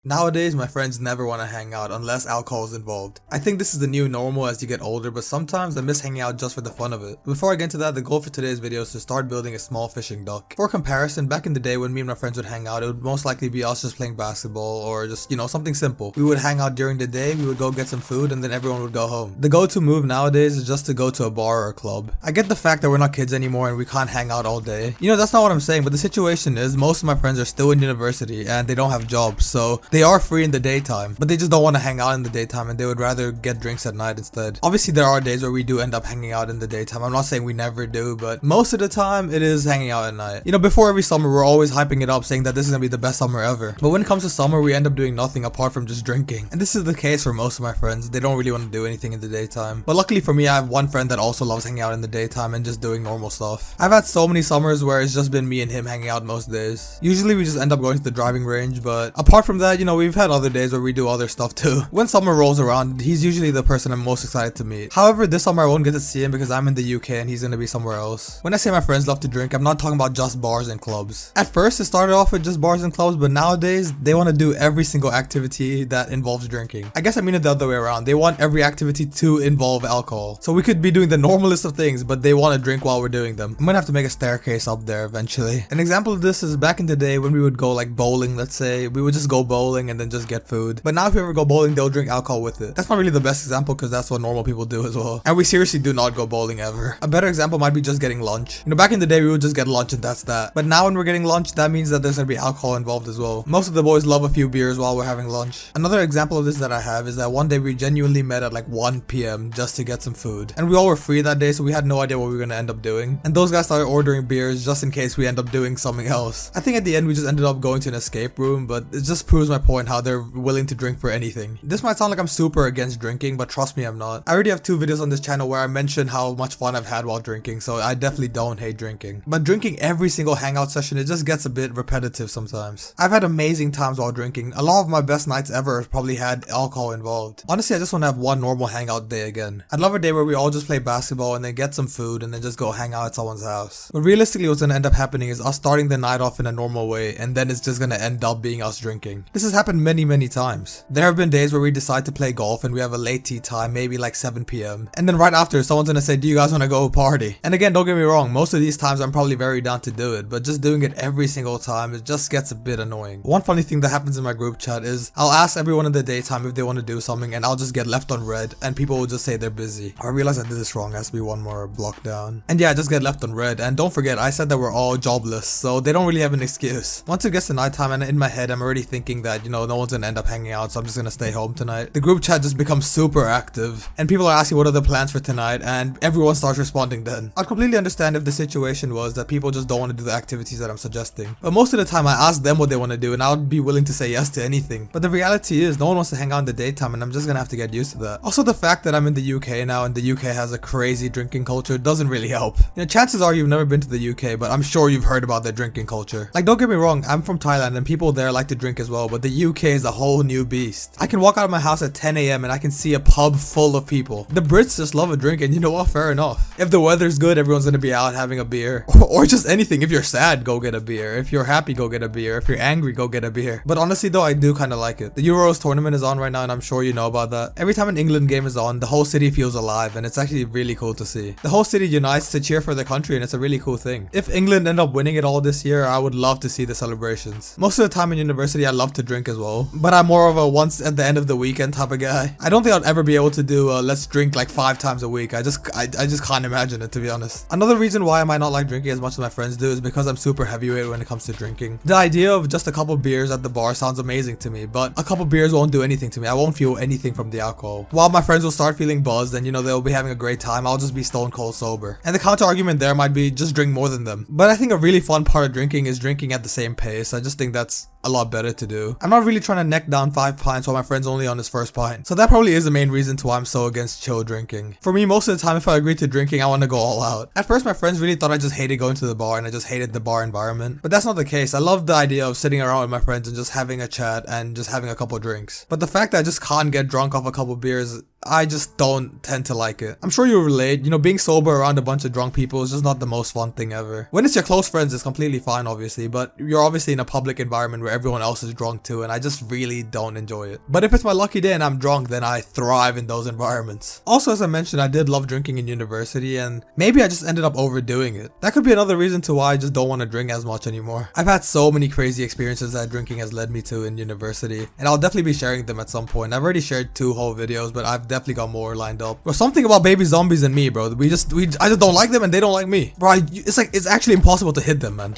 Nowadays, my friends never want to hang out unless alcohol is involved. I think this is the new normal as you get older, but sometimes I miss hanging out just for the fun of it. Before I get into that, the goal for today's video is to start building a small fishing dock. For comparison, back in the day when me and my friends would hang out, it would most likely be us just playing basketball or just, something simple. We would hang out during the day, we would go get some food, and then everyone would go home. The go-to move nowadays is just to go to a bar or a club. I get the fact that we're not kids anymore and we can't hang out all day. That's not what I'm saying, but the situation is most of my friends are still in university and they don't have jobs, so they are free in the daytime, but they just don't want to hang out in the daytime and they would rather get drinks at night instead. Obviously there are days where we do end up hanging out in the daytime. I'm not saying we never do, but most of the time it is hanging out at night. Before every summer we're always hyping it up saying that this is gonna be the best summer ever, but when it comes to summer we end up doing nothing apart from just drinking. And this is the case for most of my friends. They don't really want to do anything in the daytime, but luckily for me I have one friend that also loves hanging out in the daytime and just doing normal stuff. I've had so many summers where it's just been me and him hanging out most days. Usually we just end up going to the driving range, but apart from that, we've had other days where we do other stuff too. When summer rolls around, he's usually the person I'm most excited to meet. However, this summer I won't get to see him because I'm in the UK and he's gonna be somewhere else. When I say my friends love to drink, I'm not talking about just bars and clubs. At first it started off with just bars and clubs, but nowadays they want to do every single activity that involves drinking. I guess I mean it the other way around. They want every activity to involve alcohol. So we could be doing the normalest of things, but they want to drink while we're doing them. I'm gonna have to make a staircase up there eventually. An example of this is back in the day when we would go like bowling, let's say. We would just go bowling and then just get food. But now if we ever go bowling, they'll drink alcohol with it. That's not really the best example because that's what normal people do as well. And we seriously do not go bowling ever. A better example might be just getting lunch. Back in the day we would just get lunch and that's that. But now when we're getting lunch, that means that there's gonna be alcohol involved as well. Most of the boys love a few beers while we're having lunch. Another example of this that I have is that one day we genuinely met at like 1 p.m. just to get some food. And we all were free that day, so we had no idea what we were gonna end up doing. And those guys started ordering beers just in case we end up doing something else. I think at the end we just ended up going to an escape room, but it just proves my point how they're willing to drink for anything. This might sound like I'm super against drinking, but trust me, I'm not. I already have 2 videos on this channel where I mention how much fun I've had while drinking, so I definitely don't hate drinking. But drinking every single hangout session, it just gets a bit repetitive sometimes. I've had amazing times while drinking. A lot of my best nights ever probably had alcohol involved. Honestly, I just want to have one normal hangout day again. I'd love a day where we all just play basketball and then get some food and then just go hang out at someone's house. But realistically, what's gonna end up happening is us starting the night off in a normal way, and then it's just gonna end up being us drinking. This has happened many times. There have been days where we decide to play golf and we have a late tea time, maybe like 7 p.m. And then right after, someone's gonna say, do you guys wanna go party? And again, don't get me wrong, most of these times I'm probably very down to do it, but just doing it every single time, it just gets a bit annoying. One funny thing that happens in my group chat is I'll ask everyone in the daytime if they want to do something and I'll just get left on red and people will just say they're busy. I realize I did this wrong, it has to be one more block down. And yeah, I just get left on red. And don't forget, I said that we're all jobless, so they don't really have an excuse. Once it gets to nighttime and in my head I'm already thinking that, no one's gonna end up hanging out, so I'm just gonna stay home tonight. The group chat just becomes super active and people are asking what are the plans for tonight and everyone starts responding then. I'd completely understand if the situation was that people just don't want to do the activities that I'm suggesting. But most of the time I ask them what they want to do and I would be willing to say yes to anything. But the reality is no one wants to hang out in the daytime and I'm just gonna have to get used to that. Also, the fact that I'm in the UK now and the UK has a crazy drinking culture doesn't really help. Chances are you've never been to the UK, but I'm sure you've heard about their drinking culture. Like, don't get me wrong, I'm from Thailand and people there like to drink as well, but the UK is a whole new beast. I can walk out of my house at 10 a.m. and I can see a pub full of people. The Brits just love a drink, and you know what, fair enough. If the weather's good, everyone's gonna be out having a beer. Or just anything. If you're sad, go get a beer. If you're happy, go get a beer. If you're angry, go get a beer. But honestly though, I do kind of like it. The Euros tournament is on right now and I'm sure you know about that. Every time an England game is on, the whole city feels alive and it's actually really cool to see. The whole city unites to cheer for their country and it's a really cool thing. If England end up winning it all this year, I would love to see the celebrations. Most of the time in university, I love to drink as well, but I'm more of a once at the end of the weekend type of guy. I don't think I'd ever be able to do let's drink like 5 times a week. I just can't imagine it, to be honest. Another reason why I might not like drinking as much as my friends do is because I'm super heavyweight when it comes to drinking. The idea of just a couple beers at the bar sounds amazing to me, but a couple beers won't do anything to me. I won't feel anything from the alcohol. While my friends will start feeling buzzed and they'll be having a great time, I'll just be stone cold sober. And the counter argument there might be just drink more than them. But I think a really fun part of drinking is drinking at the same pace. I just think that's a lot better to do. I'm not really trying to neck down 5 pints while my friend's only on his first pint. So that probably is the main reason to why I'm so against chill drinking. For me, most of the time if I agree to drinking, I want to go all out. At first my friends really thought I just hated going to the bar and I just hated the bar environment. But that's not the case. I love the idea of sitting around with my friends and just having a chat and just having a couple drinks. But the fact that I just can't get drunk off a couple beers I just don't tend to like it. I'm sure you'll relate, you know, being sober around a bunch of drunk people is just not the most fun thing ever. When it's your close friends, it's completely fine obviously, but you're obviously in a public environment where everyone else is drunk too, and I just really don't enjoy it. But if it's my lucky day and I'm drunk, then I thrive in those environments. Also, as I mentioned, I did love drinking in university, and maybe I just ended up overdoing it. That could be another reason to why I just don't want to drink as much anymore. I've had so many crazy experiences that drinking has led me to in university, and I'll definitely be sharing them at some point. I've already shared 2 whole videos, but I've definitely got more lined up. There's something about baby zombies and me, bro. I just don't like them and they don't like me. Bro, it's actually impossible to hit them, man.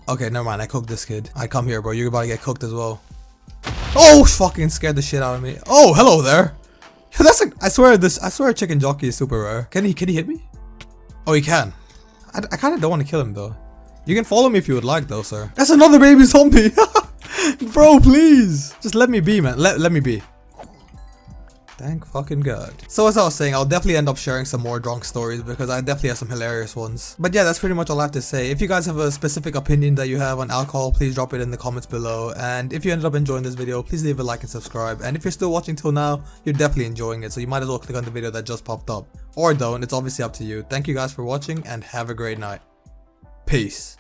Okay, never mind. I cooked this kid. I come here, bro. You're about to get cooked as well. Oh, fucking scared the shit out of me. Oh, hello there. That's like, I swear chicken jockey is super rare. Can he hit me? Oh, he can. I kind of don't want to kill him though. You can follow me if you would like though, sir. That's another baby zombie. Bro, please. Just let me be, man. Let me be. Thank fucking God. So as I was saying, I'll definitely end up sharing some more drunk stories because I definitely have some hilarious ones. But yeah, that's pretty much all I have to say. If you guys have a specific opinion that you have on alcohol, please drop it in the comments below. And if you ended up enjoying this video, please leave a like and subscribe. And if you're still watching till now, you're definitely enjoying it. So you might as well click on the video that just popped up. Or don't, it's obviously up to you. Thank you guys for watching and have a great night. Peace.